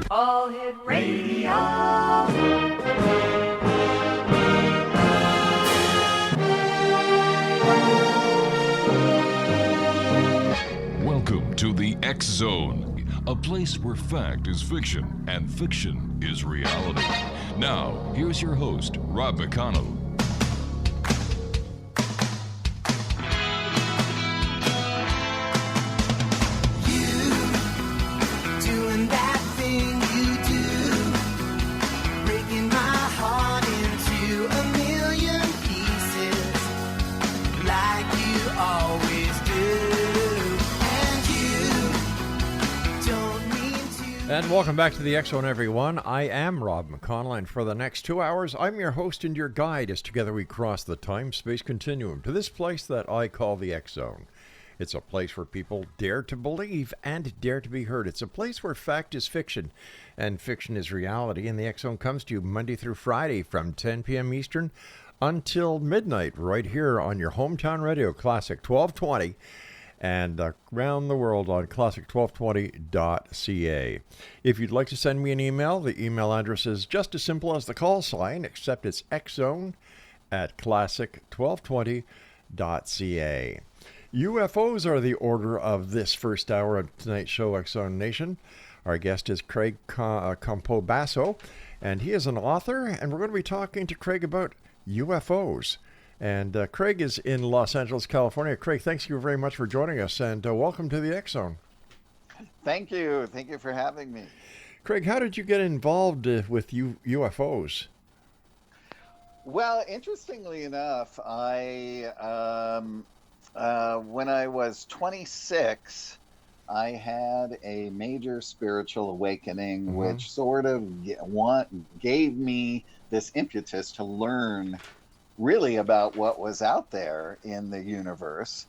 All Hit Radio. Welcome to the X Zone, a place where fact is fiction and fiction is reality. Now, here's your host, Rob McConnell. And welcome back to the X Zone, everyone. I am Rob McConnell, and for the next 2 hours, I'm your host and your guide as together we cross the time-space continuum to this place that I call the X Zone. It's a place where people dare to believe and dare to be heard. It's a place where fact is fiction and fiction is reality, and the X Zone comes to you Monday through Friday from 10 p.m. Eastern until midnight right here on your hometown radio, Classic 1220. And around the world on classic1220.ca. If you'd like to send me an email, the email address is just as simple as the call sign, except it's xzone@classic1220.ca. UFOs are the order of this first hour of tonight's show, X Zone Nation. Our guest is Craig Campobasso, and he is an author, and we're going to be talking to Craig about UFOs. And Craig is in Los Angeles, California. Craig, thanks you very much for joining us, and welcome to the X Zone. Thank you. Thank you for having me. Craig, how did you get involved with UFOs? Well, interestingly enough, I when I was 26, I had a major spiritual awakening, which sort of gave me this impetus to learn really about what was out there in the universe.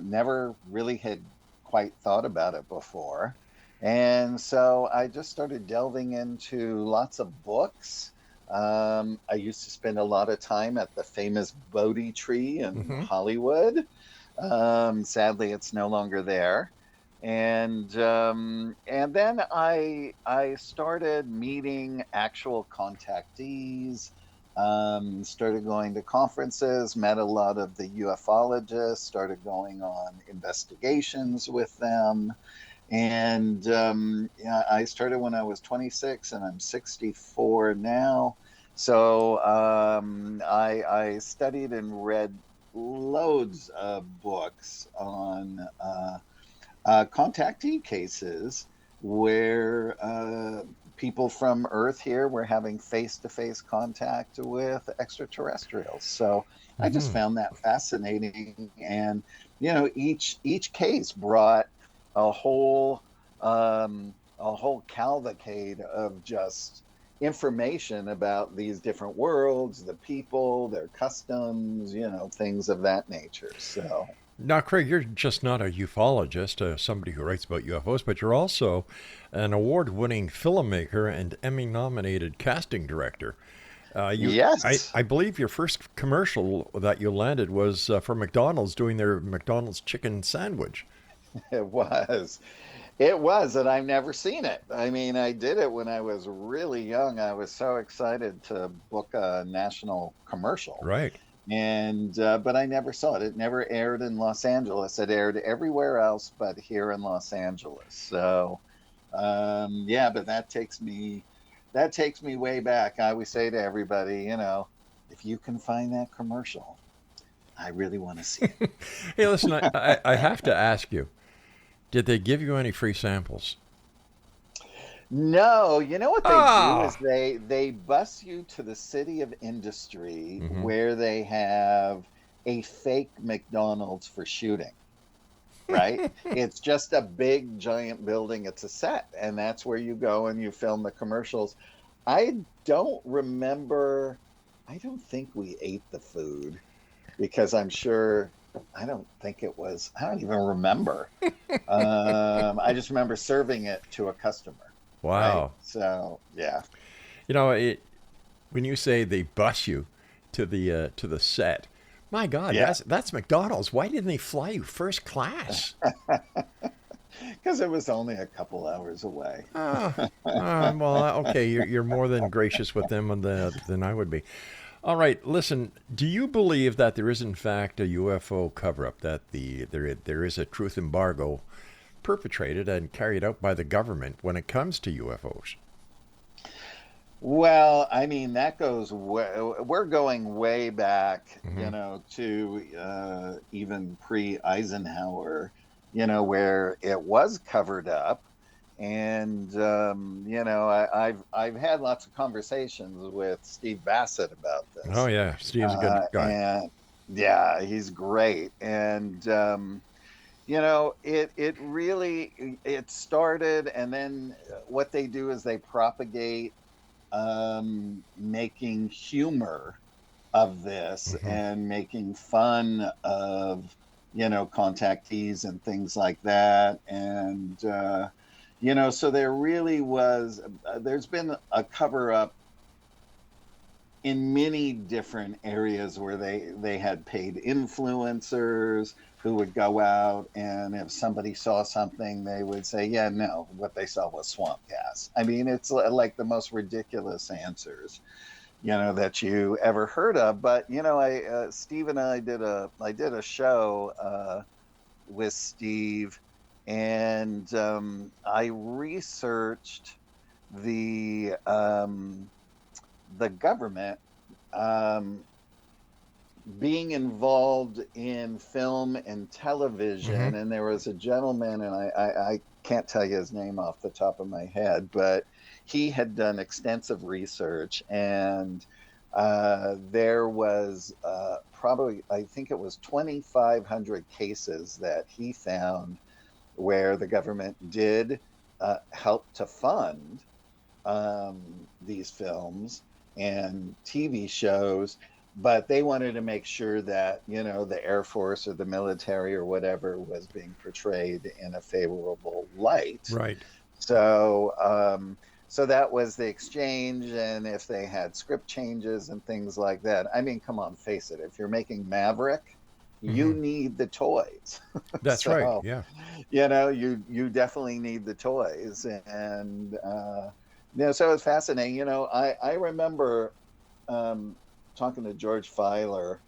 Never really had quite thought about it before. And so I just started delving into lots of books. I used to spend a lot of time at the famous Bodhi tree in Hollywood. Sadly, it's no longer there. And then I started meeting actual contactees, started going to conferences, met a lot of the ufologists, started going on investigations with them. And I started when I was 26 and I'm 64 now. So I studied and read loads of books on contactee cases where people from Earth here were having face-to-face contact with extraterrestrials. So I just found that fascinating. And, you know, each case brought a whole cavalcade of just information about these different worlds, the people, their customs, you know, things of that nature. So now, Craig, you're just not a ufologist, somebody who writes about UFOs, but you're also an award-winning filmmaker and Emmy-nominated casting director. Yes. I believe your first commercial that you landed was for McDonald's doing their McDonald's chicken sandwich. It was, and I've never seen it. I mean, I did it when I was really young. I was so excited to book a national commercial. Right. And but I never saw it. It never aired in Los Angeles. It aired everywhere else but here in Los Angeles. So yeah, but that takes me way back. I always say to everybody, you know, if you can find that commercial, I really want to see it. Hey, listen, I have to ask you, did they give you any free samples? No, you know what they do is they bus you to the city of industry where they have a fake McDonald's for shooting, right? It's just a big giant building. It's a set, and that's where you go and you film the commercials. I don't think we ate the food because I'm sure, I don't even remember. I just remember serving it to a customer. Wow. Right? So, yeah. You know, when you say they bus you to the set, my God, that's McDonald's. Why didn't they fly you first class? because it was only a couple hours away. Okay, you're more than gracious with them than I would be. All right, listen. Do you believe that there is in fact a UFO cover-up? That there is a truth embargo perpetrated and carried out by the government when it comes to UFOs? Well, I mean, that goes we're going way back, to even pre-Eisenhower, where it was covered up. And I've had lots of conversations with Steve Bassett about Oh this. yeah, Steve's a good guy. And yeah, he's great. And it really it started, and then what they do is they propagate making humor of this and making fun of contactees and things like that. And so there really was there's been a cover up in many different areas where they had paid influencers who would go out, and if somebody saw something, they would say, yeah, no, what they saw was swamp gas. I mean, it's like the most ridiculous answers, that you ever heard of. But, Steve and I did a show with Steve, and I researched the government being involved in film and television. And there was a gentleman, and I can't tell you his name off the top of my head, but he had done extensive research, and there was probably, I think it was 2,500 cases that he found where the government did help to fund these films and TV shows, but they wanted to make sure that the Air Force or the military or whatever was being portrayed in a favorable light. Right. So so that was the exchange. And if they had script changes and things like that, I mean, come on, face it, if you're making Maverick, you need the toys. That's right. Yeah. You definitely need the toys. And so it's fascinating. I remember talking to George Filer.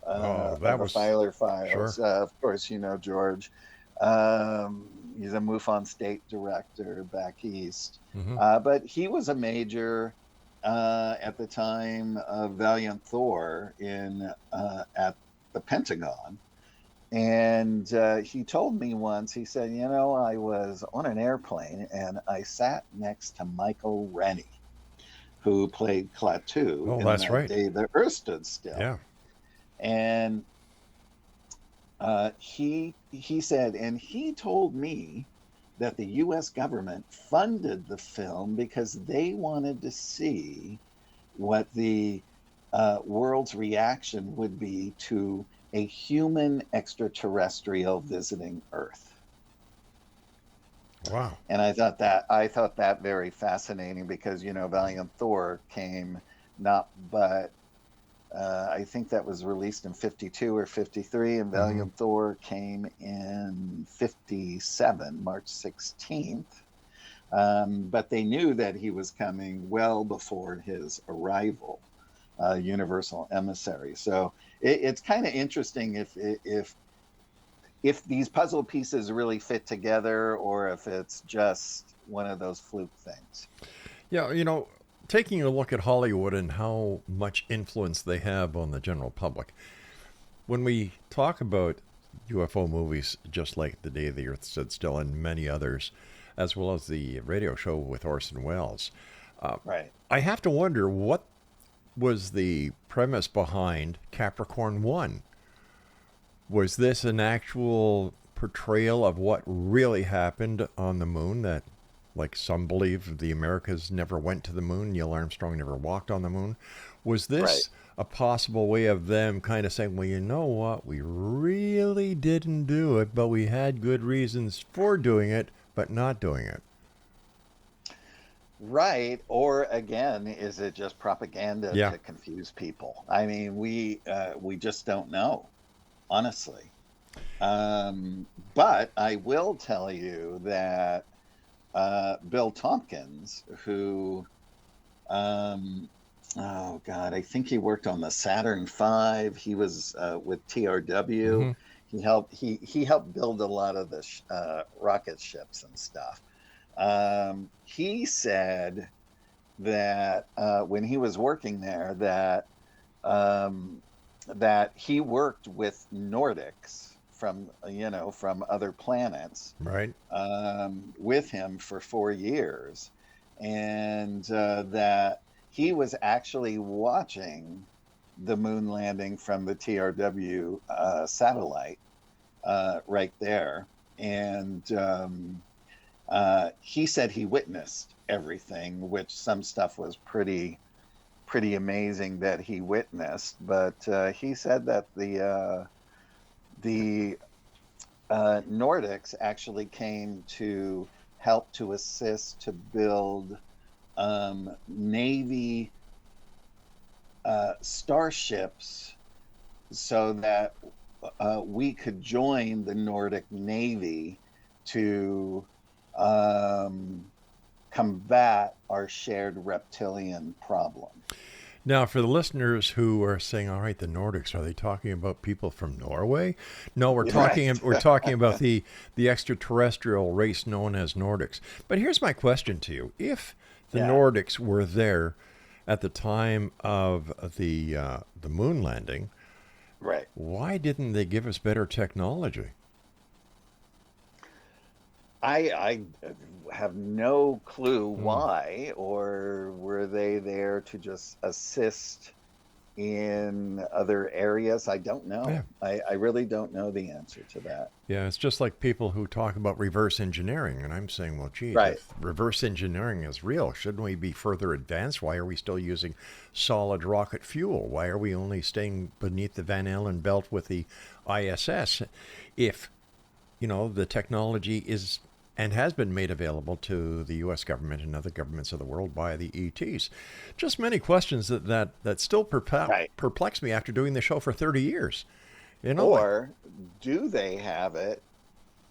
That was Filer Files. Sure. Of course, George. He's a MUFON state director back east. But he was a major at the time of Valiant Thor at the Pentagon. And he told me once, he said, I was on an airplane and I sat next to Michael Rennie, who played Klaatu. Oh, that's right. Day the Earth Stood Still. Yeah. And he said, and he told me that the U.S. government funded the film because they wanted to see what the world's reaction would be to a human extraterrestrial visiting Earth. Wow. And I thought that very fascinating because, Valiant Thor came but I think that was released in 52 or 53, and Valiant Thor came in 57, March 16th. But they knew that he was coming well before his arrival, Universal Emissary. So it's kind of interesting if these puzzle pieces really fit together, or if it's just one of those fluke things. Yeah, taking a look at Hollywood and how much influence they have on the general public. When we talk about UFO movies, just like The Day the Earth Stood Still and many others, as well as the radio show with Orson Welles, right. I have to wonder, what was the premise behind Capricorn 1? Was this an actual portrayal of what really happened on the moon, that, like some believe, the Americas never went to the moon, Neil Armstrong never walked on the moon? Was this a possible way of them kind of saying, well, you know what, we really didn't do it, but we had good reasons for doing it, but not doing it? Right. Or again, is it just propaganda to confuse people? I mean, we just don't know, honestly. But I will tell you that Bill Tompkins, who, oh God, I think he worked on the Saturn V. He was with TRW. He helped build a lot of the rocket ships and stuff. He said that when he was working there, that he worked with Nordics from other planets, Right. with him for 4 years, and that he was actually watching the moon landing from the TRW satellite right there, and he said he witnessed everything, which some stuff was pretty amazing that he witnessed, but he said that the Nordics actually came to help to assist to build Navy starships so that we could join the Nordic Navy to combat our shared reptilian problem. Now, for the listeners who are saying, "All right, the Nordics, are they talking about people from Norway?" No, we're talking about the extraterrestrial race known as Nordics. But here's my question to you: if the Nordics were there at the time of the moon landing, right? Why didn't they give us better technology? I have no clue why, or were they there to just assist in other areas? I don't know. Yeah. I really don't know the answer to that. Yeah, it's just like people who talk about reverse engineering, and I'm saying, well, gee, Right. if reverse engineering is real, shouldn't we be further advanced? Why are we still using solid rocket fuel? Why are we only staying beneath the Van Allen belt with the ISS if, the technology is and has been made available to the U.S. government and other governments of the world by the ETs? Just many questions that still perplex me after doing the show for 30 years. Or do they have it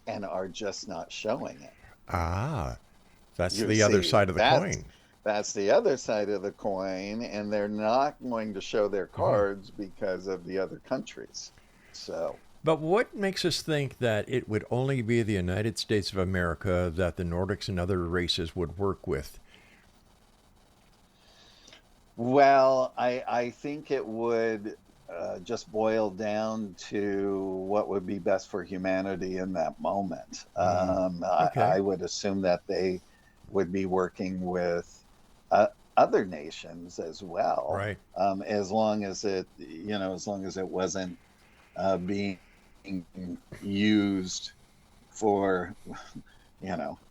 and are just not showing it? That's the other side of the coin. That's the other side of the coin, and they're not going to show their cards because of the other countries. So... But what makes us think that it would only be the United States of America that the Nordics and other races would work with? Well, I think it would just boil down to what would be best for humanity in that moment. Okay. I would assume that they would be working with other nations as well, right? As long as it wasn't being used for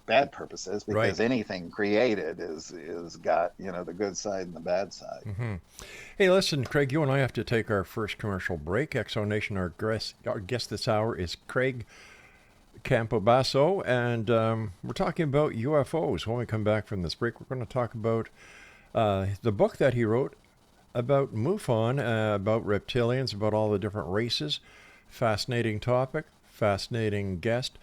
bad purposes, because anything created is got the good side and the bad side. Hey, listen, Craig, you and I have to take our first commercial break. Exo Nation, our guest this hour is Craig Campobasso, and we're talking about UFOs. When we come back from this break, we're going to talk about the book that he wrote about MUFON, about reptilians, about all the different races. Fascinating topic, fascinating guest,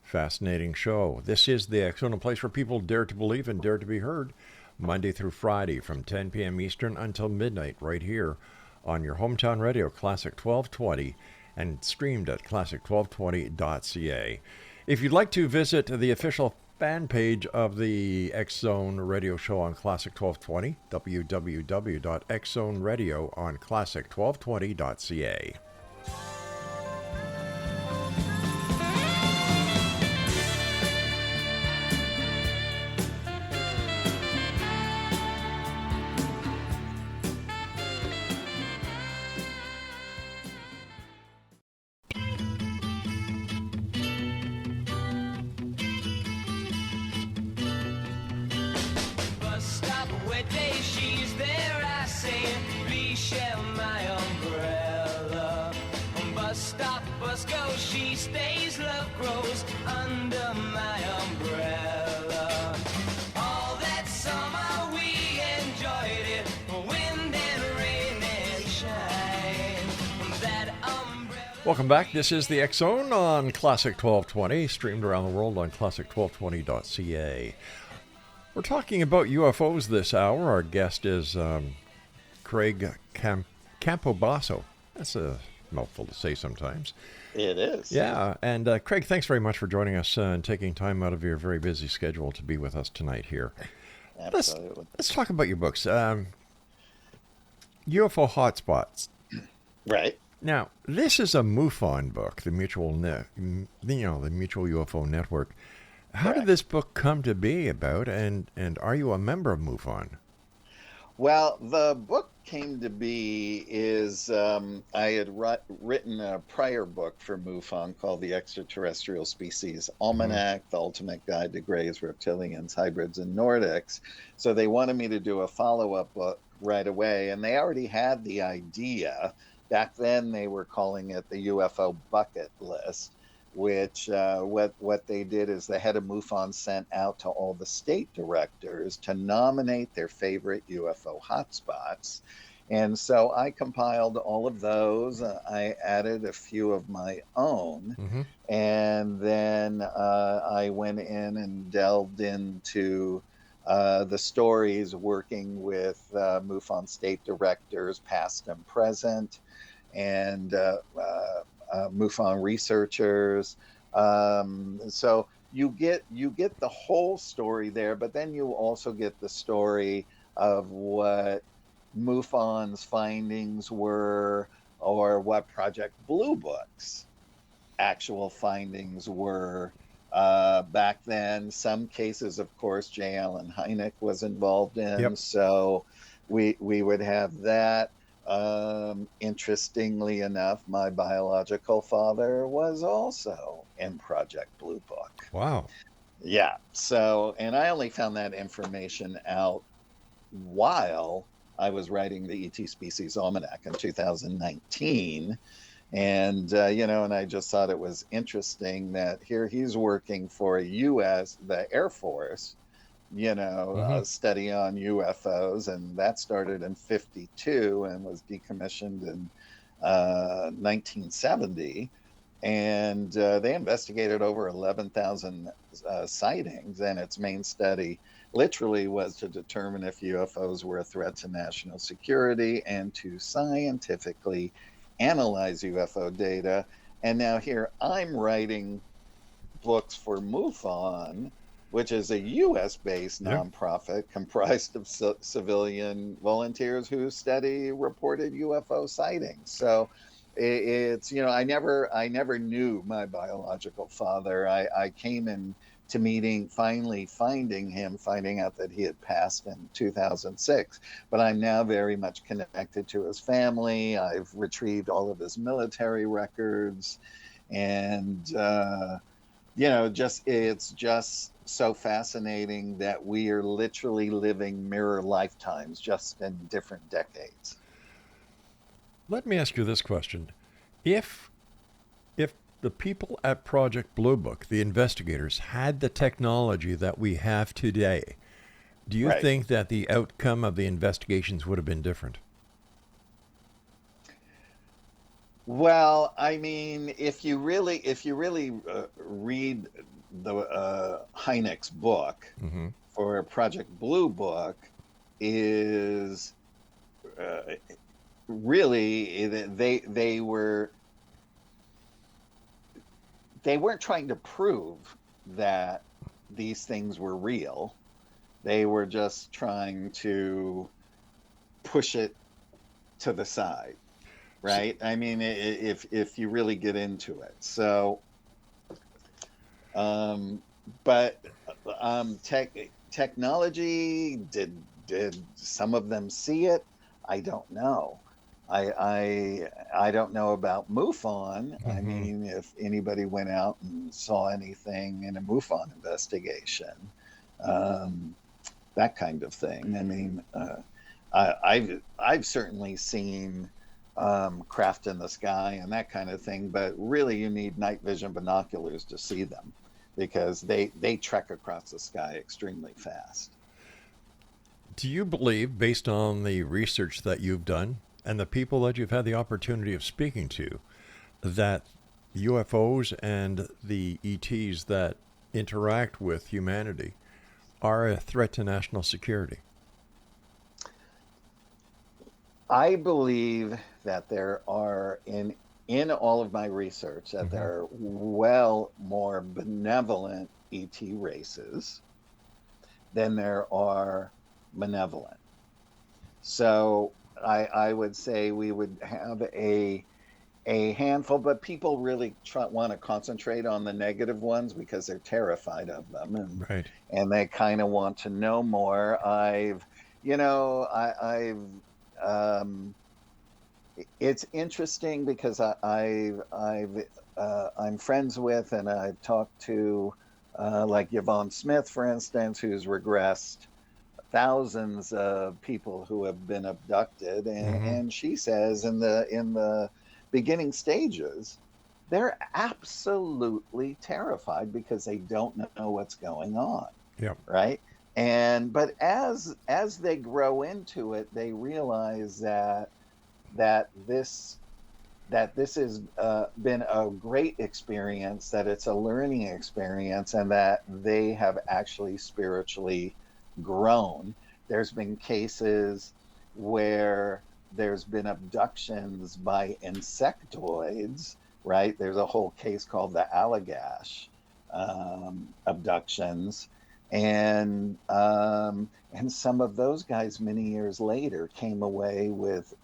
fascinating show. This is the X Zone, a place where people dare to believe and dare to be heard, Monday through Friday from 10 p.m. Eastern until midnight, right here on your hometown radio, Classic 1220, and streamed at classic1220.ca. If you'd like to visit the official fan page of the X Zone radio show on Classic 1220, www.xzoneradio on classic1220.ca. She's there, I say, please share my umbrella. Welcome back. This is the X Zone on Classic 1220, streamed around the world on classic1220.ca. We're talking about UFOs this hour. Our guest is Craig Campobasso. That's a mouthful to say sometimes. It is. Yeah, and Craig, thanks very much for joining us and taking time out of your very busy schedule to be with us tonight here. Absolutely. Let's talk about your books. UFO Hotspots. Right. Now, this is a MUFON book, the Mutual the Mutual UFO Network. How did this book come to be about, and are you a member of MUFON? Well, the book came to be is I had written a prior book for MUFON called The Extraterrestrial Species Almanac, The Ultimate Guide to Greys, Reptilians, Hybrids, and Nordics. So they wanted me to do a follow-up book right away, and they already had the idea. Back then, they were calling it the UFO Bucket List, which what they did is the head of MUFON sent out to all the state directors to nominate their favorite UFO hotspots. And so I compiled all of those. I added a few of my own. And then I went in and delved into the stories working with MUFON state directors, past and present, and MUFON researchers. So you get the whole story there, but then you also get the story of what MUFON's findings were, or what Project Blue Book's actual findings were back then. Some cases, of course, J. Allen Hynek was involved in. So we would have that. Interestingly enough, my biological father was also in Project Blue Book. Wow. Yeah. So, and I only found that information out while I was writing the ET Species Almanac in 2019. And, and I just thought it was interesting that here he's working for the Air Force, study on UFOs, and that started in 52 and was decommissioned in 1970. And they investigated over 11,000 sightings, and its main study literally was to determine if UFOs were a threat to national security and to scientifically analyze UFO data. And now here I'm writing books for MUFON, which is a U.S.-based nonprofit comprised of civilian volunteers who study reported UFO sightings. So it's, I never knew my biological father. I came in to finally finding out that he had passed in 2006. But I'm now very much connected to his family. I've retrieved all of his military records, and it's just so fascinating that we are literally living mirror lifetimes, just in different decades. Let me ask you this question. If the people at Project Blue Book, the investigators, had the technology that we have today, do you think that the outcome of the investigations would have been different? Well, I mean, if you really read the Hynek's book for Project Blue Book, is really they weren't trying to prove that these things were real. They were just trying to push it to the side, right? I mean, if you really get into it. So, technology, did some of them see it? I don't know. I don't know about MUFON. I mean, if anybody went out and saw anything in a MUFON investigation, that kind of thing. I mean, I've certainly seen craft in the sky and that kind of thing, but really you need night vision binoculars to see them, because they trek across the sky extremely fast. Do you believe, based on the research that you've done and the people that you've had the opportunity of speaking to, that UFOs and the ETs that interact with humanity are a threat to national security? I believe that there are in all of my research that there are well more benevolent ET races than there are malevolent. So I would say we would have a handful, but people really want to concentrate on the negative ones because they're terrified of them, and Right. and they kind of want to know more. It's interesting because I'm friends with, and I've talked to like Yvonne Smith, for instance, who's regressed thousands of people who have been abducted, and she says in the beginning stages, they're absolutely terrified because they don't know what's going on. Yep. Right. But as they grow into it, they realize that this has been a great experience, that it's a learning experience, and that they have actually spiritually grown. There's been cases where there's been abductions by insectoids, right? There's a whole case called the Allagash abductions. And some of those guys many years later came away with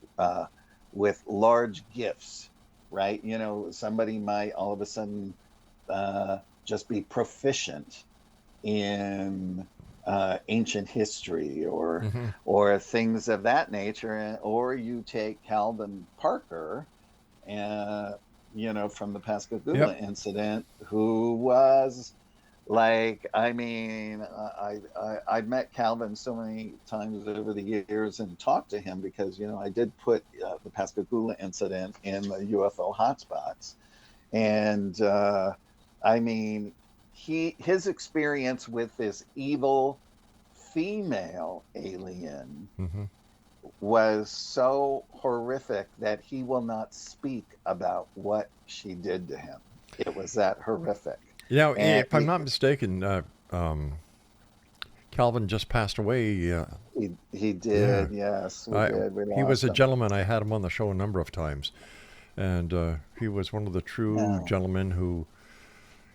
large gifts, right? You know, somebody might all of a sudden just be proficient in ancient history or things of that nature. Or you take Calvin Parker, from the Pascagoula incident, who was like, I mean, I've met Calvin so many times over the years and talked to him because, I did put the Pascagoula incident in the UFO hotspots. And I mean, his experience with this evil female alien was so horrific that he will not speak about what she did to him. It was that horrific. If I'm not mistaken, Calvin just passed away. He did, yes. We did. He was a gentleman. I had him on the show a number of times. And he was one of the true gentlemen who,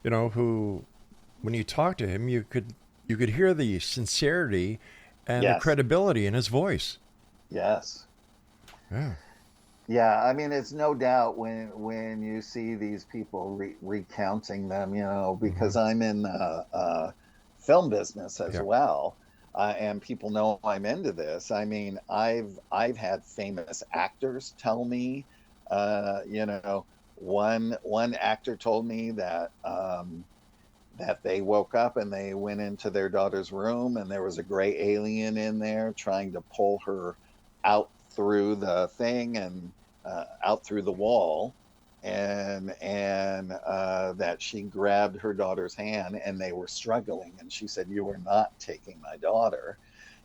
when you talk to him, you could hear the sincerity and the credibility in his voice. Yes. Yeah. Yeah, I mean, it's no doubt when you see these people recounting them, because I'm in the film business as well, and people know I'm into this. I mean, I've had famous actors tell me, one actor told me that they woke up and they went into their daughter's room and there was a gray alien in there trying to pull her out through the thing and out through the wall, and that she grabbed her daughter's hand and they were struggling, and she said, "You are not taking my daughter."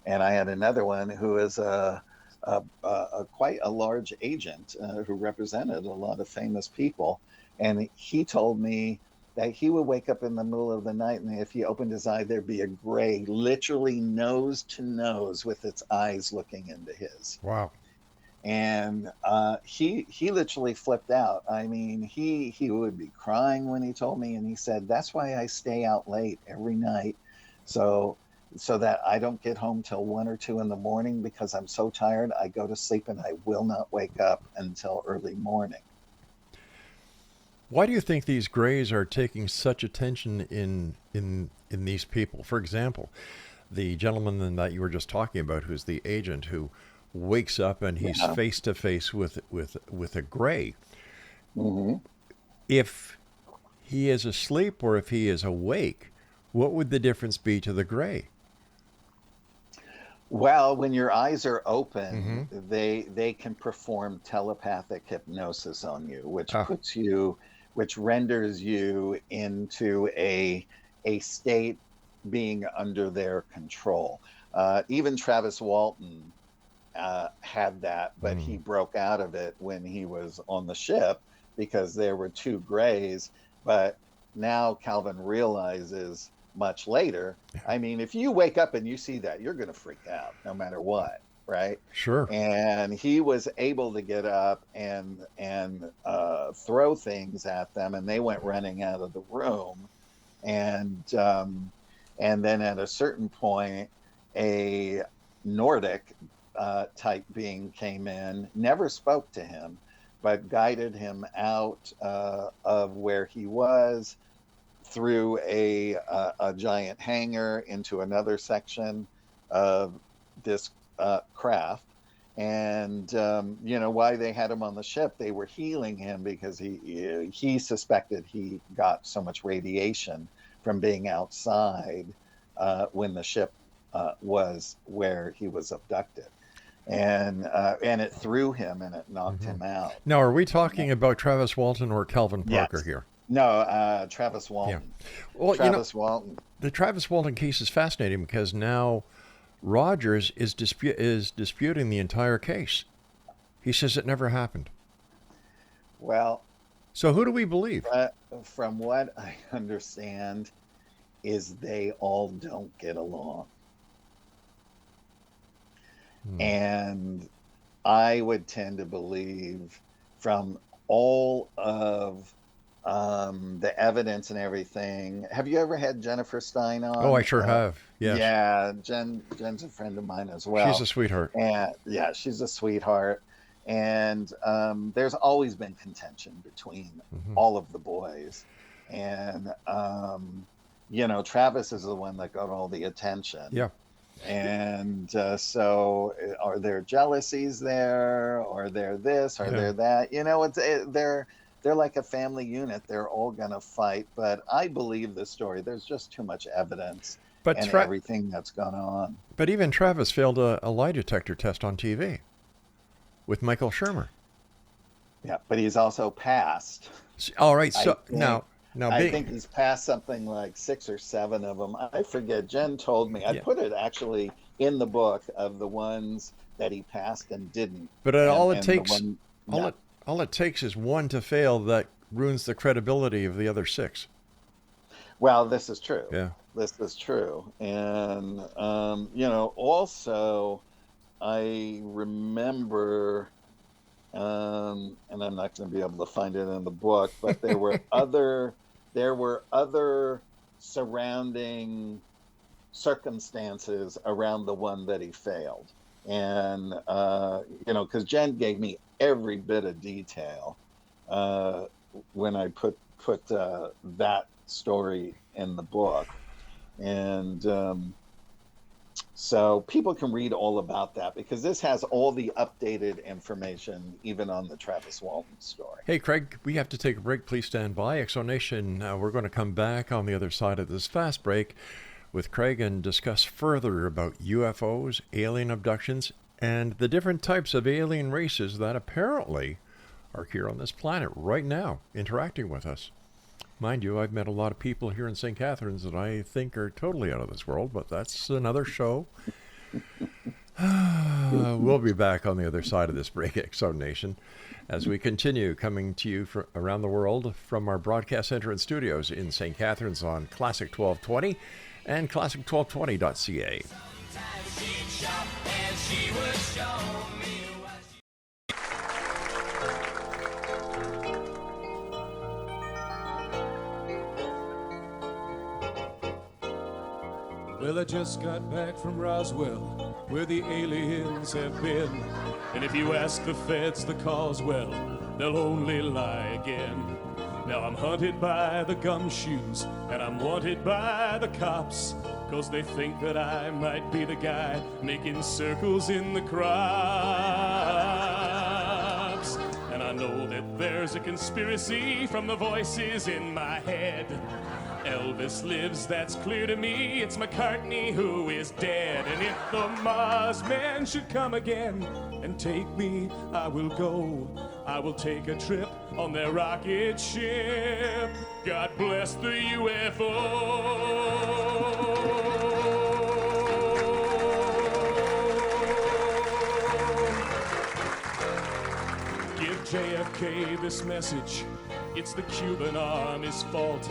And I had another one who is quite a large agent who represented a lot of famous people, and he told me that he would wake up in the middle of the night, and if he opened his eye, there'd be a gray, literally nose to nose with its eyes looking into his. Wow. And he literally flipped out. I mean, he would be crying when he told me, and he said, "That's why I stay out late every night, so that I don't get home till 1 or 2 in the morning, because I'm so tired. I go to sleep and I will not wake up until early morning." Why do you think these grays are taking such attention in these people? For example, the gentleman that you were just talking about, who's the agent who wakes up and he's face to face with a gray. If he is asleep or if he is awake, what would the difference be to the gray? Well, when your eyes are open, they can perform telepathic hypnosis on you, which renders you into a state being under their control. Even Travis Walton had that, but he broke out of it when he was on the ship, because there were two grays. But now Calvin realizes much later, I mean, if you wake up and you see that, you're going to freak out no matter what, right? Sure. And he was able to get up and throw things at them, and they went running out of the room. And then at a certain point, a Nordic type being came in, never spoke to him, but guided him out of where he was through a giant hangar into another section of this craft. And you know, why they had him on the ship, they were healing him because he suspected he got so much radiation from being outside when the ship was where he was abducted. And it threw him and it knocked him out. Now, are we talking about Travis Walton or Calvin Parker Yes. here? No, Travis Walton. Yeah. Well, Travis Walton. The Travis Walton case is fascinating because now Rogers is disputing the entire case. He says it never happened. Well, so who do we believe? From what I understand, is they all don't get along. And I would tend to believe, from all of the evidence and everything. Have you ever had Jennifer Stein on? Oh, I sure have. Yes. Yeah, Jen's a friend of mine as well. She's a sweetheart. And yeah, she's a sweetheart. And there's always been contention between all of the boys. And you know, Travis is the one that got all the attention. Yeah. And so are there jealousies there, or they're this, or they're that? You know, they're like a family unit. They're all gonna fight. But I believe the story. There's just too much evidence and everything that's gone on. But even Travis failed a lie detector test on TV with Michael Shermer. Yeah, but he's also passed. All right, so I think he's passed something like 6 or 7 of them. I forget. Jen told me. I put it actually in the book of the ones that he passed and didn't. But all it takes is one to fail that ruins the credibility of the other 6. Well, this is true. Yeah. This is true. And, you know, also, I remember, and I'm not going to be able to find it in the book, but there were other surrounding circumstances around the one that he failed. And, you know, because Jen gave me every bit of detail when I put that story in the book. And so people can read all about that, because this has all the updated information, even on the Travis Walton story. Hey, Craig, we have to take a break. Please stand by. ExoNation, we're going to come back on the other side of this fast break with Craig and discuss further about UFOs, alien abductions, and the different types of alien races that apparently are here on this planet right now, interacting with us. Mind you, I've met a lot of people here in St. Catharines that I think are totally out of this world, but that's another show. We'll be back on the other side of this break, ExoNation, as we continue coming to you from around the world from our broadcast center and studios in St. Catharines on Classic 1220 and classic1220.ca. Well, I just got back from Roswell, where the aliens have been. And if you ask the feds the cause, well, they'll only lie again. Now I'm hunted by the gumshoes, and I'm wanted by the cops, 'cause they think that I might be the guy making circles in the crops. And I know that there's a conspiracy from the voices in my head. Elvis lives, that's clear to me. It's McCartney who is dead. And if the Mars men should come again and take me, I will go. I will take a trip on their rocket ship. God bless the UFO. Give JFK okay, this message, it's the Cuban Army's fault.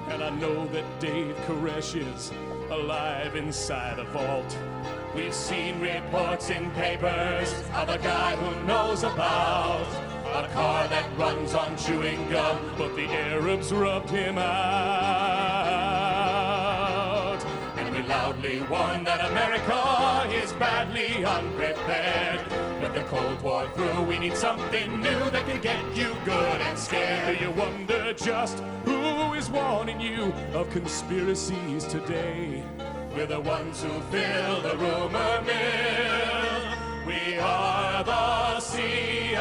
And I know that Dave Koresh is alive inside a vault. We've seen reports in papers of a guy who knows about a car that runs on chewing gum, but the Arabs rubbed him out. And we loudly warn that America is badly unprepared. With the Cold War through, we need something new that can get you good and scared. Do you wonder just who is warning you of conspiracies today? We're the ones who fill the rumor mill. We are the CIA.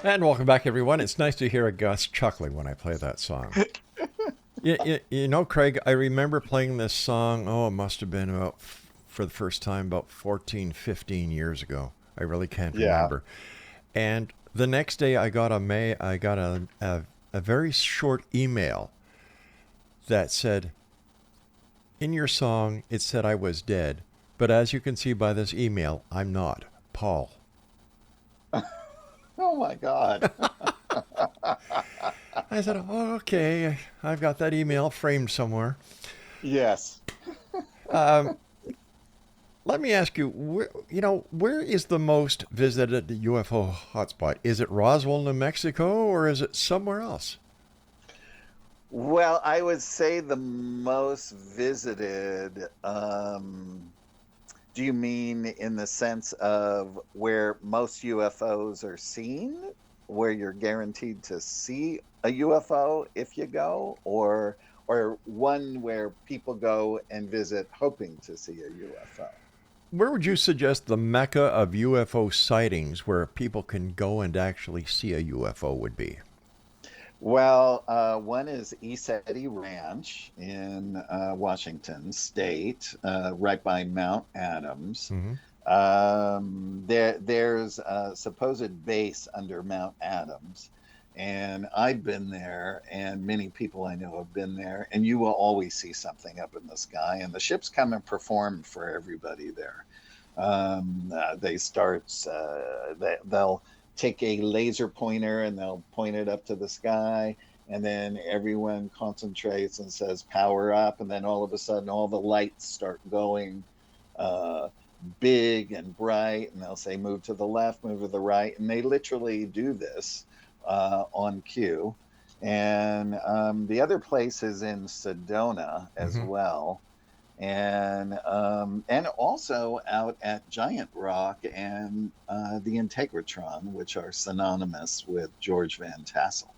And welcome back, everyone. It's nice to hear a Gus chuckling when I play that song. You know, Craig, I remember playing this song, it must have been about, for the first time, about 14, 15 years ago. I really can't remember. And the next day I got a very short email that said, in your song, it said I was dead, but as you can see by this email, I'm not. Paul. Oh my God. I said, oh, okay, I've got that email framed somewhere. Yes. Let me ask you, where is the most visited UFO hotspot? Is it Roswell, New Mexico, or is it somewhere else? Well, I would say the most visited, do you mean in the sense of where most UFOs are seen, where you're guaranteed to see a UFO if you go, or one where people go and visit hoping to see a UFO? Where would you suggest the mecca of UFO sightings where people can go and actually see a UFO would be? Well, one is Isetti Ranch in Washington State, right by Mount Adams. Mm-hmm. There's a supposed base under Mount Adams, and I've been there, and many people I know have been there, and you will always see something up in the sky, and the ships come and perform for everybody there. They'll take a laser pointer and they'll point it up to the sky, and then everyone concentrates and says power up, and then all of a sudden all the lights start going big and bright, and they'll say move to the left, move to the right, and they literally do this on cue. And the other place is in Sedona as well, and also out at Giant Rock and the Integratron, which are synonymous with George Van Tassel.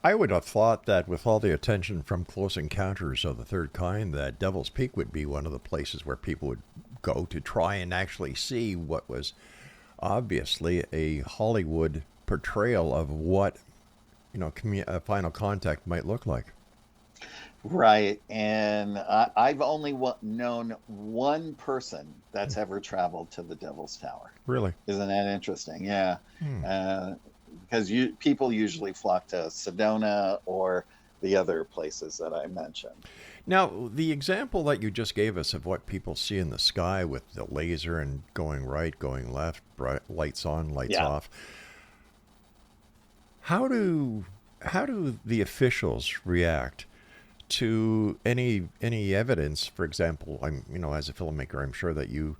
I would have thought that with all the attention from Close Encounters of the Third Kind, that Devil's Peak would be one of the places where people would go to try and actually see what was obviously a Hollywood portrayal of what, a final contact might look like. Right. And I've only known one person that's ever traveled to the Devil's Tower. Really? Isn't that interesting? Yeah. Because people usually flock to Sedona or the other places that I mentioned. Now, the example that you just gave us of what people see in the sky with the laser and going right, going left, bright, lights on, lights off. How do the officials react to any evidence? For example, as a filmmaker, I'm sure that you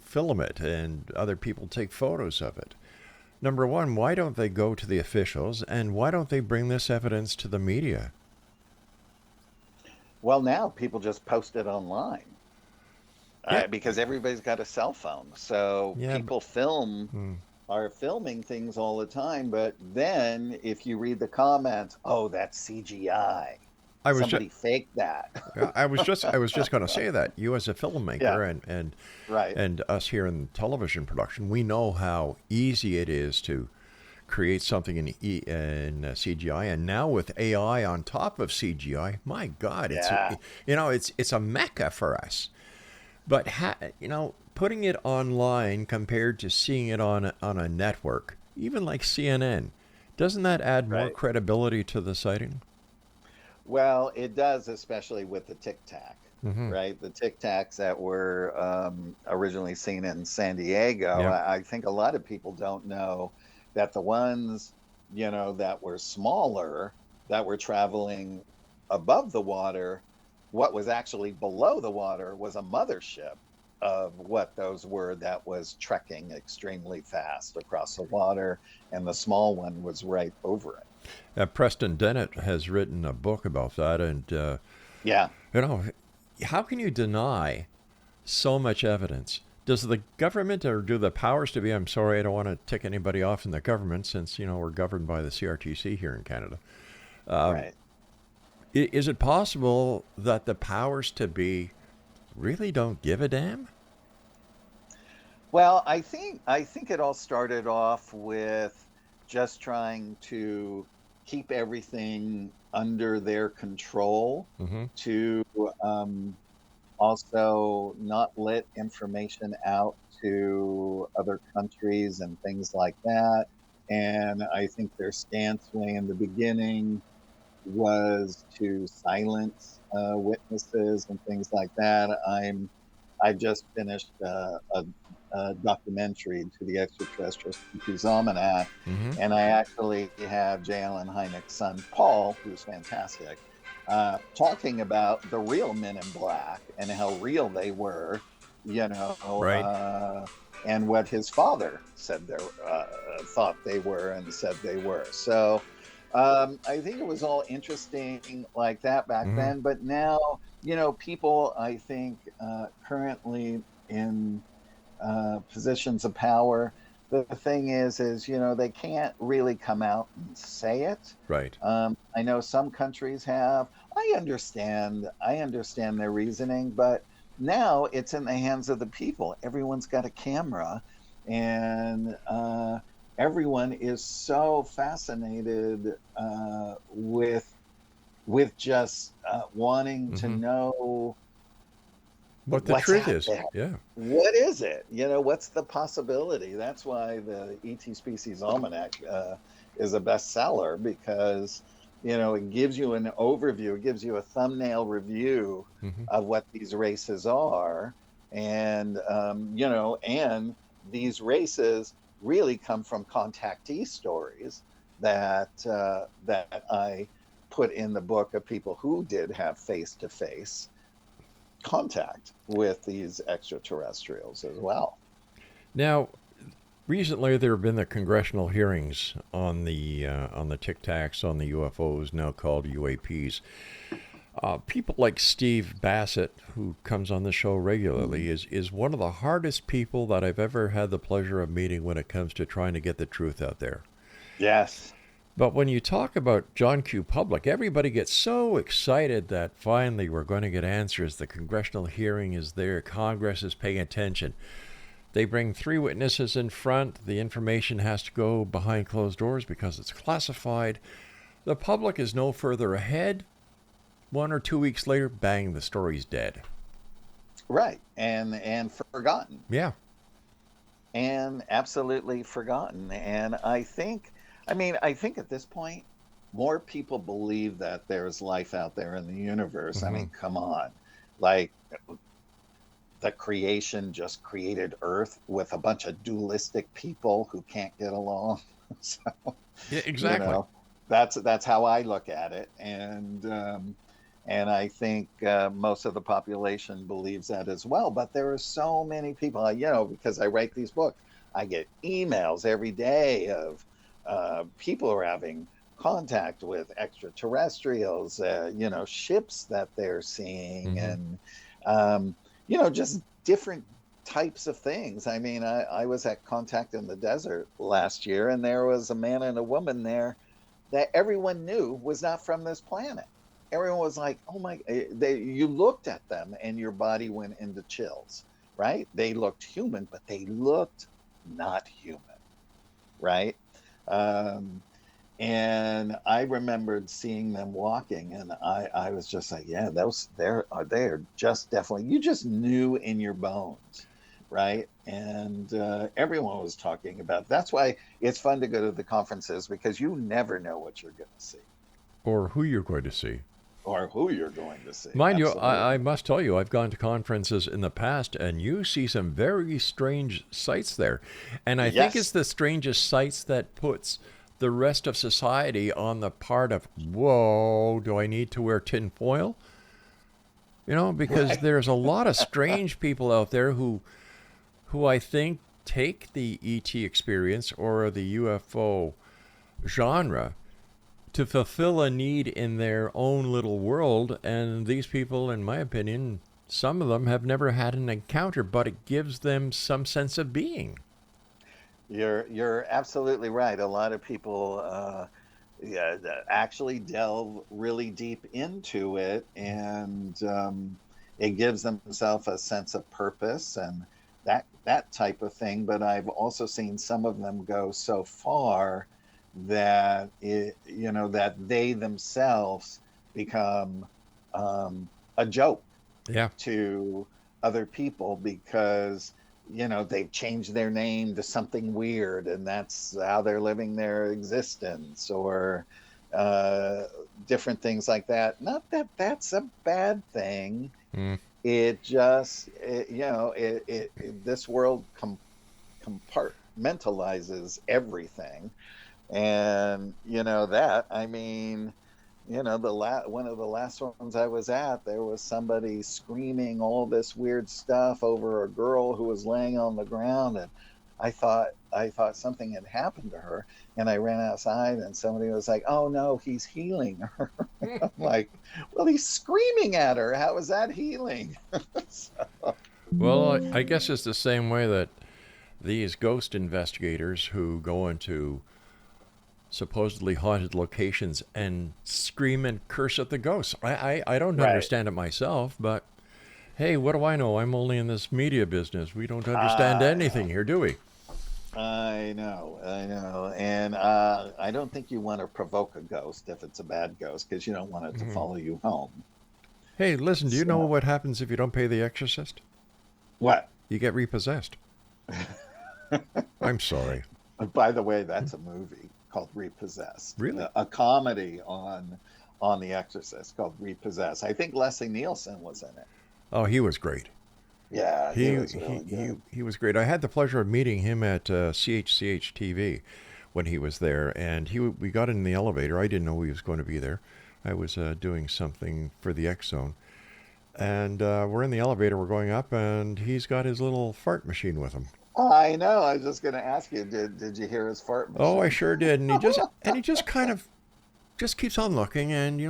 film it and other people take photos of it. Number one, why don't they go to the officials, and why don't they bring this evidence to the media? Well, now people just post it online because everybody's got a cell phone. So people are filming things all the time. But then if you read the comments, that's CGI. Somebody faked that. I was just going to say that. You as a filmmaker and us here in television production, we know how easy it is to create something in CGI, and now with AI on top of CGI, my God, it's a mecca for us. But putting it online compared to seeing it on a network, even like CNN, doesn't that add more credibility to the sighting? Well, it does, especially with the Tic Tac. right? The Tic Tacs that were originally seen in San Diego. Yeah. I think a lot of people don't know that the ones, that were smaller, that were traveling above the water, what was actually below the water was a mothership of what those were that was trekking extremely fast across the water, and the small one was right over it. Preston Dennett has written a book about that, and Yeah. you know, how can you deny so much evidence? Does the government or do the powers to be? I'm sorry, I don't want to tick anybody off in the government, since we're governed by the CRTC here in Canada. Right. Is it possible that the powers to be really don't give a damn? Well, I think it all started off with just trying to keep everything under their control, Mm-hmm. to also not let information out to other countries and things like that. And I think their stance way in the beginning was to silence witnesses and things like that. I just finished a documentary to the Extraterrestrial Saga Almanac, Mm-hmm. and I actually have J. Allen Hynek's son Paul, who's fantastic, talking about the real Men in Black and how real they were, Right. and what his father said thought they were and said they were. So I think it was all interesting like that back Mm-hmm. then, but now, people, I think, currently in positions of power, the thing is, they can't really come out and say it. Right. I know some countries have. I understand their reasoning, but now it's in the hands of the people. Everyone's got a camera, and everyone is so fascinated with just wanting to Mhm. know What the what's truth out is. there. Yeah. What is it? What's the possibility? That's why the ET Species Almanac is a bestseller, because it gives you an overview, it gives you a thumbnail review Mm-hmm. of what these races are, and and these races really come from contactee stories that I put in the book, of people who did have face-to-face contact with these extraterrestrials as well. Now, recently there have been the congressional hearings on the Tic Tacs, on the UFOs, now called UAPs. People like Steve Bassett, who comes on the show regularly, is one of the hardest people that I've ever had the pleasure of meeting when it comes to trying to get the truth out there. Yes. But when you talk about John Q. Public, everybody gets so excited that finally we're going to get answers. The congressional hearing is there. Congress is paying attention. They bring 3 witnesses in front. The information has to go behind closed doors because it's classified. The public is no further ahead. 1 or 2 weeks later, bang, the story's dead. Right. And forgotten. Yeah. And absolutely forgotten. And I think at this point, more people believe that there's life out there in the universe. I mean, come on. Like, the creation just created Earth with a bunch of dualistic people who can't get along. So, Yeah, exactly. that's how I look at it. And I think most of the population believes that as well. But there are so many people, because I write these books, I get emails every day of people are having contact with extraterrestrials, ships that they're seeing, and just different types of things. I mean, I was at Contact in the Desert last year, and there was a man and a woman there that everyone knew was not from this planet. Everyone was like, oh my, you looked at them and your body went into chills, right? They looked human, but they looked not human, right? And I remembered seeing them walking, and I was just like, yeah, they're just definitely, you just knew in your bones, right? And everyone was talking about it. That's why it's fun to go to the conferences, because you never know what you're going to see. Or who you're going to see. or who you're going to see. Mind you, Absolutely. I must tell you, I've gone to conferences in the past, and you see some very strange sights there. And I think it's the strangest sights that puts the rest of society on the part of, whoa, do I need to wear tin foil? You know, because there's a lot of strange people out there who I think take the ET experience or the UFO genre to fulfill a need in their own little world. And these people, in my opinion, some of them have never had an encounter, but it gives them some sense of being. You're absolutely right. A lot of people actually delve really deep into it, and it gives themselves a sense of purpose and that type of thing. But I've also seen some of them go so far that that they themselves become a joke to other people, because they've changed their name to something weird, and that's how they're living their existence, or different things like that. Not that that's a bad thing. It just, this world compartmentalizes everything. And, one of the last ones I was at, there was somebody screaming all this weird stuff over a girl who was laying on the ground, and I thought something had happened to her, and I ran outside, and somebody was like, "Oh no, he's healing her." I'm like, "Well, he's screaming at her. How is that healing?" Well, I guess it's the same way that these ghost investigators who go into supposedly haunted locations and scream and curse at the ghosts. I don't understand it myself, but hey, what do I know? I'm only in this media business. We don't understand anything here, do we? I know. And I don't think you want to provoke a ghost if it's a bad ghost, because you don't want it to follow you home. Hey, listen, do you know what happens if you don't pay the exorcist? What? You get repossessed. I'm sorry. By the way, that's a movie called Repossessed. Really? A comedy on The Exorcist called Repossessed. I think Leslie Nielsen was in it. Oh, he was great. Yeah, he was really good. He was great. I had the pleasure of meeting him at CHCH TV when he was there, and we got in the elevator. I didn't know he was going to be there. I was doing something for the X Zone, and we're in the elevator. We're going up, and he's got his little fart machine with him. I know. I was just going to ask you, did you hear his fart machine? Oh, I sure did. And he just kind of keeps on looking, and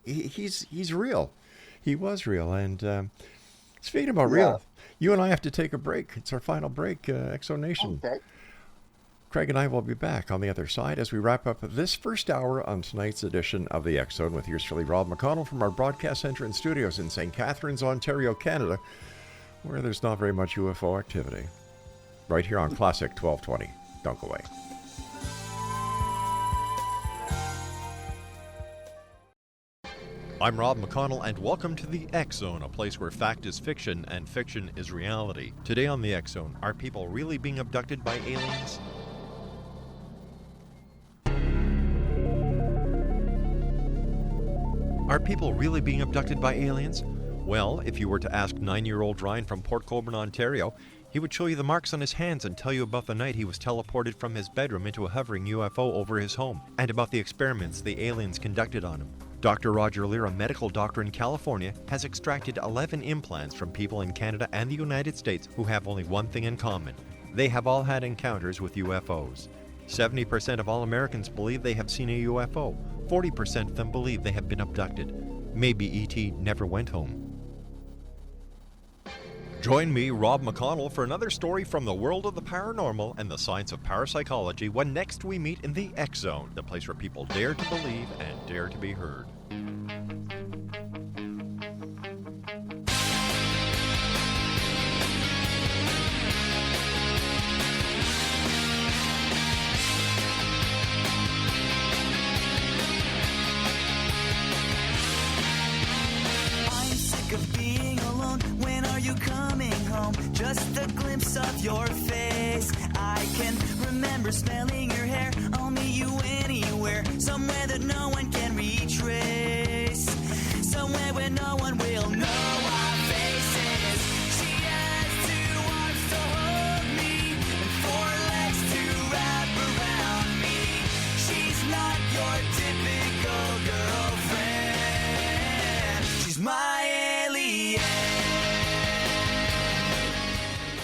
he's real. He was real. And speaking about real, you and I have to take a break. It's our final break, X Zone Nation. Okay. Craig and I will be back on the other side as we wrap up this first hour on tonight's edition of the X Zone with yours truly, Rob McConnell, from our broadcast center and studios in St. Catharines, Ontario, Canada, where there's not very much UFO activity. Right here on Classic 1220. Don't go away. I'm Rob McConnell, and welcome to the X Zone, a place where fact is fiction and fiction is reality. Today on the X Zone, are people really being abducted by aliens? Are people really being abducted by aliens? Well, if you were to ask 9-year-old Ryan from Port Colborne, Ontario, he would show you the marks on his hands and tell you about the night he was teleported from his bedroom into a hovering UFO over his home, and about the experiments the aliens conducted on him. Dr. Roger Lear, a medical doctor in California, has extracted 11 implants from people in Canada and the United States who have only one thing in common. They have all had encounters with UFOs. 70% of all Americans believe they have seen a UFO. 40% of them believe they have been abducted. Maybe ET never went home. Join me, Rob McConnell, for another story from the world of the paranormal and the science of parapsychology when next we meet in the X Zone, the place where people dare to believe and dare to be heard. I'm sick of being alone. When are you coming home? Just a glimpse of your face. I can remember smelling your hair. I'll meet you anywhere, somewhere that no one can retrace.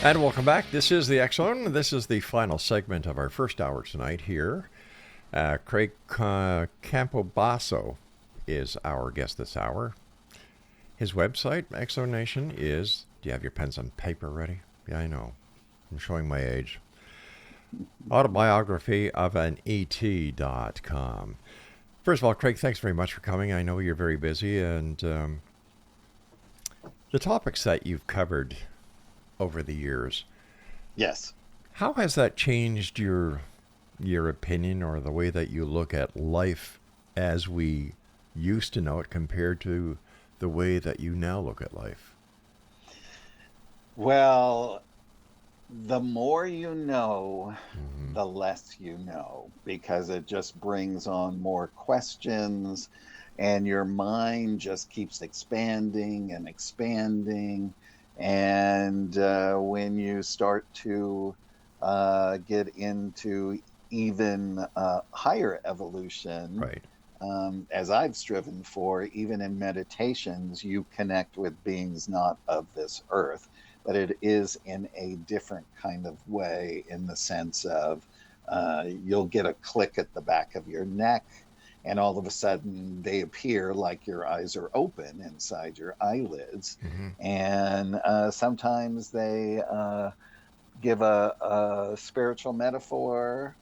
And welcome back. This is the X-Zone. This is the final segment of our first hour tonight here. Craig Campobasso is our guest this hour. His website, X-Zone Nation, is... Do you have your pens and paper ready? Yeah, I know. I'm showing my age. Autobiography of an ET.com. First of all, Craig, thanks very much for coming. I know you're very busy, and the topics that you've covered over the years. Yes. How has that changed your opinion or the way that you look at life as we used to know it compared to the way that you now look at life? Well, the more you know, the less you know, because it just brings on more questions, and your mind just keeps expanding and expanding. And when you start to get into even higher evolution, Right. As I've striven for, even in meditations, you connect with beings not of this earth, but it is in a different kind of way, in the sense of you'll get a click at the back of your neck, and all of a sudden they appear like your eyes are open inside your eyelids. And sometimes they give a spiritual metaphor,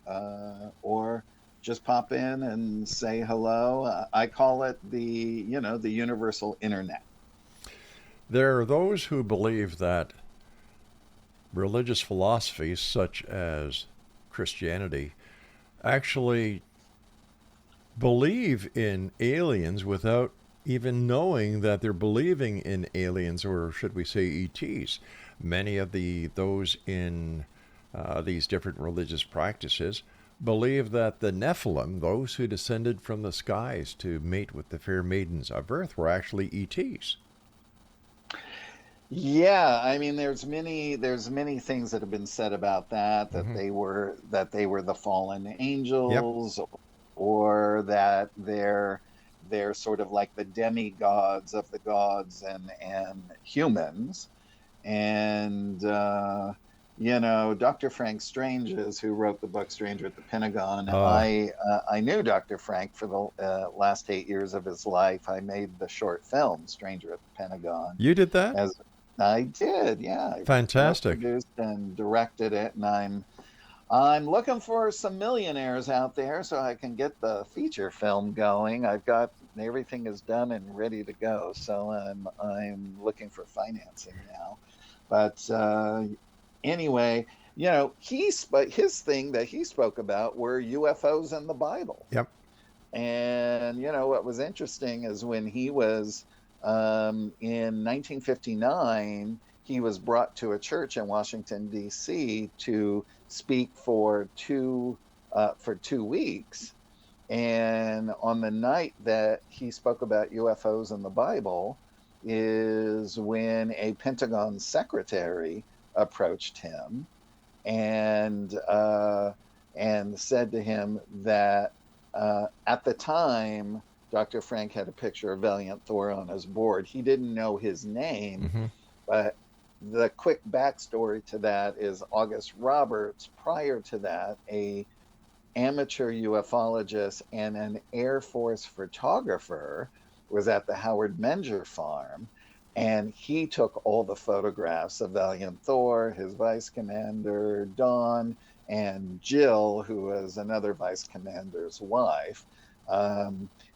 or just pop in and say hello. I call it the universal internet. There are those who believe that religious philosophies such as Christianity actually believe in aliens without even knowing that they're believing in aliens, or should we say ETs. Many of those in these different religious practices believe that the Nephilim, those who descended from the skies to mate with the fair maidens of earth, were actually ETs. Yeah, I mean, there's many things that have been said about that they were the fallen angels, or that they're sort of like the demigods of the gods and humans. And Dr. Frank Stranges, who wrote the book Stranger at the Pentagon, I knew Dr. Frank for the last 8 years of his life. I made the short film Stranger at the Pentagon. You did that? I did, yeah. Fantastic. I produced and directed it, and I'm looking for some millionaires out there so I can get the feature film going. I've got everything is done and ready to go, so I'm looking for financing now. But anyway, his thing that he spoke about were UFOs in the Bible. Yep. And what was interesting is when he was in 1959, he was brought to a church in Washington, D.C. to speak for 2 weeks. And on the night that he spoke about UFOs in the Bible is when a Pentagon secretary approached him and said to him that at the time, Dr. Frank had a picture of Valiant Thor on his board. He didn't know his name, but the quick backstory to that is August Roberts, prior to that, a amateur ufologist and an Air Force photographer, was at the Howard Menger farm, and he took all the photographs of Valiant Thor, his vice commander, Dawn, and Jill, who was another vice commander's wife.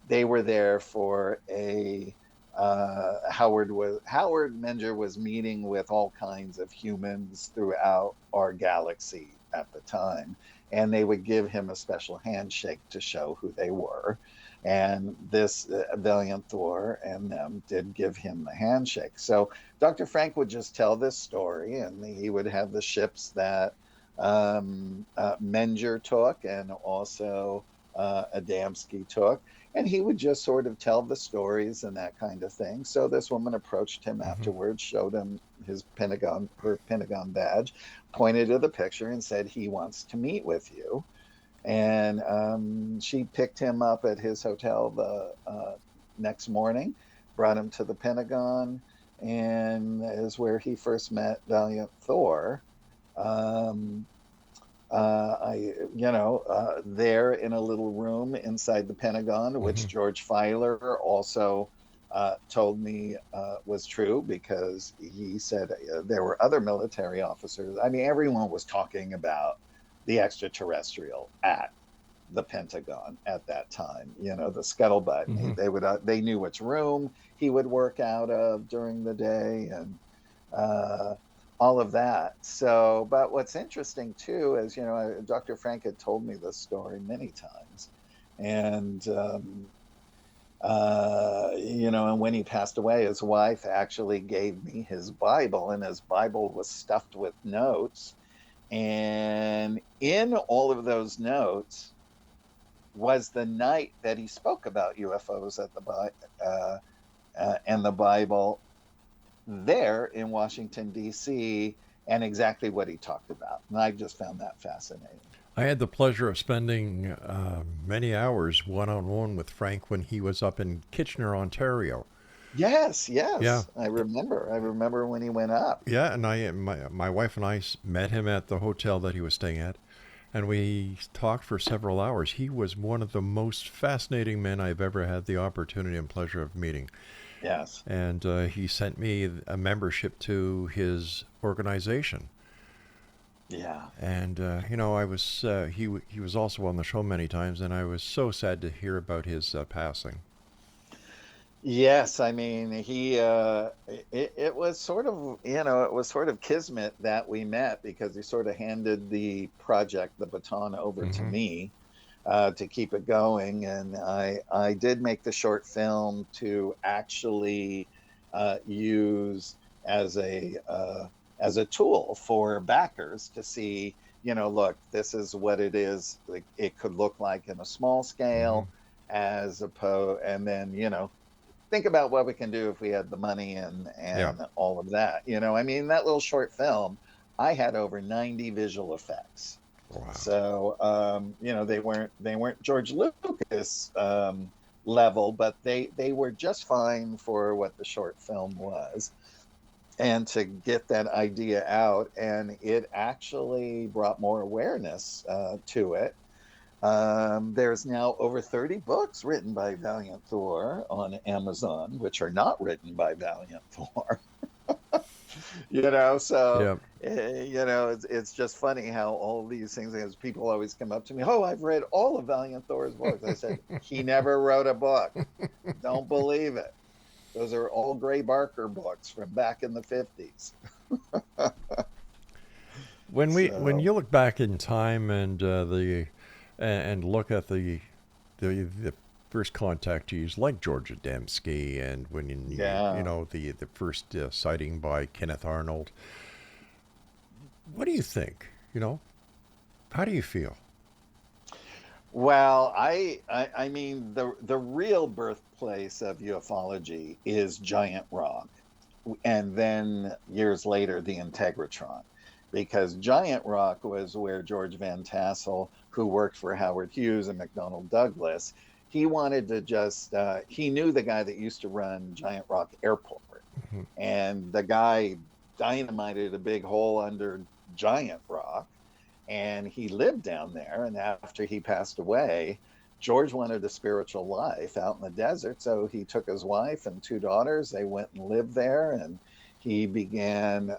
They were there for a Howard Menger was meeting with all kinds of humans throughout our galaxy at the time, and they would give him a special handshake to show who they were. And this Valiant Thor and them did give him the handshake. So Dr. Frank would just tell this story, and he would have the ships that Menger took and also Adamski took, and he would just sort of tell the stories and that kind of thing. So this woman approached him afterwards, showed him her Pentagon badge, pointed to the picture and said, "He wants to meet with you." And she picked him up at his hotel the next morning, brought him to the Pentagon, and is where he first met Valiant Thor. There in a little room inside the Pentagon, which George Filer also told me was true, because he said there were other military officers. I mean, everyone was talking about the extraterrestrial at the Pentagon at that time. The scuttlebutt. They knew which room he would work out of during the day, and all of that. So, but what's interesting too is, Dr. Frank had told me this story many times, and and when he passed away, his wife actually gave me his Bible, and his Bible was stuffed with notes. And in all of those notes was the night that he spoke about UFOs at and the Bible there in Washington, D.C., and exactly what he talked about. And I just found that fascinating. I had the pleasure of spending many hours one-on-one with Frank when he was up in Kitchener, Ontario. Yes. Yeah. I remember when he went up. Yeah, and my wife and I met him at the hotel that he was staying at, and we talked for several hours. He was one of the most fascinating men I've ever had the opportunity and pleasure of meeting. Yes. And he sent me a membership to his organization. Yeah. And I was he was also on the show many times, and I was so sad to hear about his passing. Yes, I mean, it was sort of kismet that we met, because he sort of handed the baton over to me to keep it going. And I did make the short film to actually use as a tool for backers to see, look, this is what it is. Like, it could look like in a small scale, and then, think about what we can do if we had the money and all of that. I mean, that little short film, I had over 90 visual effects. Wow. So, they weren't George Lucas level, but they were just fine for what the short film was. And to get that idea out, and it actually brought more awareness to it. There's now over 30 books written by Valiant Thor on Amazon, which are not written by Valiant Thor. It's just funny how all these things, as people always come up to me, oh, I've read all of Valiant Thor's books. I said, he never wrote a book. Don't believe it. Those are all Gray Barker books from back in the 50s. When you look back in time and look at the first contactees like George Adamski, and when the first sighting by Kenneth Arnold, what do you think? How do you feel? Well, I mean, the real birthplace of ufology is Giant Rock, and then years later the Integratron, because Giant Rock was where George Van Tassel, who worked for Howard Hughes and McDonnell Douglas, he wanted to he knew the guy that used to run Giant Rock Airport, and the guy dynamited a big hole under Giant Rock, and he lived down there. And after he passed away, George wanted a spiritual life out in the desert, so he took his wife and 2 daughters. They went and lived there, and he began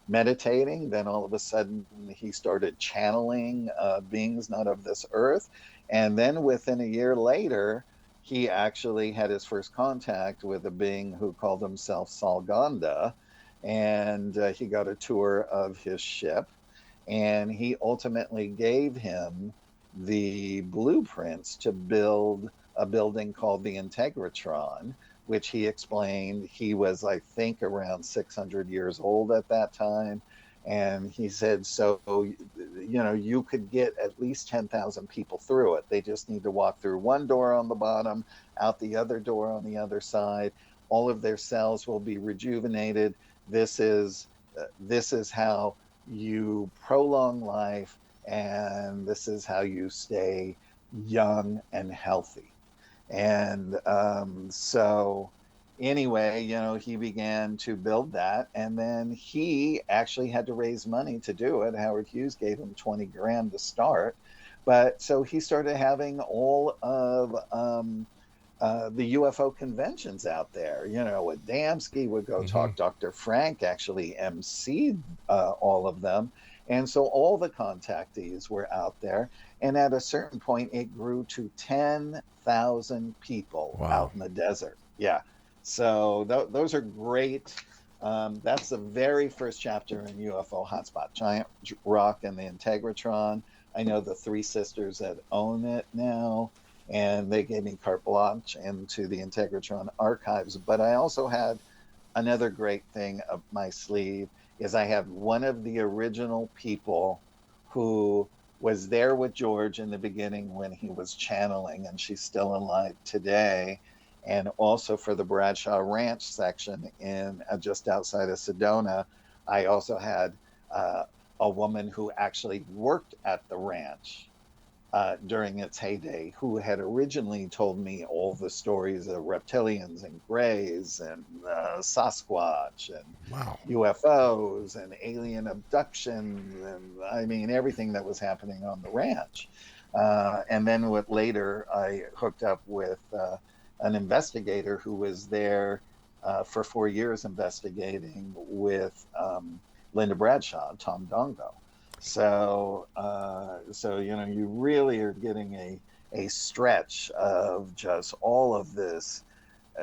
meditating. Then all of a sudden he started channeling beings not of this earth. And then within a year later, he actually had his first contact with a being who called himself Salganda, and he got a tour of his ship, and he ultimately gave him the blueprints to build a building called the Integratron, which he explained he was, I think, around 600 years old at that time. And he said, so, you could get at least 10,000 people through it. They just need to walk through one door on the bottom, out the other door on the other side. All of their cells will be rejuvenated. This is how you prolong life, and this is how you stay young and healthy. And so anyway, he began to build that, and then he actually had to raise money to do it. Howard Hughes gave him 20 grand to start. But so he started having all of the UFO conventions out there. Adamski would go talk. Dr. Frank actually emceed all of them. And so all the contactees were out there. And at a certain point, it grew to 10,000 people out in the desert. Yeah. So those are great. That's the very first chapter in UFO Hotspot, Giant Rock and the Integratron. I know the three sisters that own it now, and they gave me carte blanche into the Integratron archives. But I also had another great thing up my sleeve, is I have one of the original people who was there with George in the beginning when he was channeling, and she's still alive today. And also for the Bradshaw Ranch section in just outside of Sedona, I also had a woman who actually worked at the ranch during its heyday, who had originally told me all the stories of reptilians and greys and Sasquatch and UFOs and alien abductions, and I mean everything that was happening on the ranch. And then later I hooked up with an investigator who was there for 4 years investigating with Linda Bradshaw, Tom Dongo. So you really are getting a stretch of just all of this,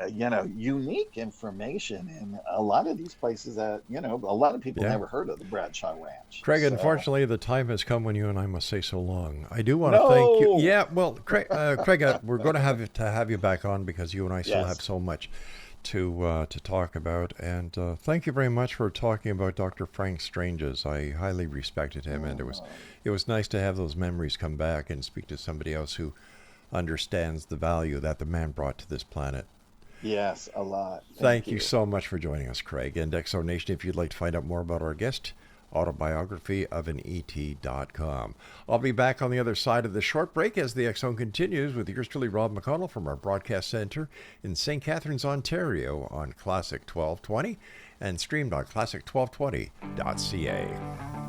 unique information in a lot of these places that, a lot of people never heard of the Bradshaw Ranch. Craig, unfortunately, the time has come when you and I must say so long. I do want to thank you. Yeah, well, Craig, we're going to have you back on because you and I still have so much to talk about. And thank you very much for talking about Dr. Frank Stranges. I highly respected him, and it was nice to have those memories come back and speak to somebody else who understands the value that the man brought to this planet. Yes, a lot. Thank you so much for joining us, Craig. And Exo Nation, if you'd like to find out more about our guest, Autobiography of an ET.com. I'll be back on the other side of the short break as the X Zone continues with yours truly, Rob McConnell, from our broadcast center in St. Catharines, Ontario on Classic 1220 and streamed on classic1220.ca.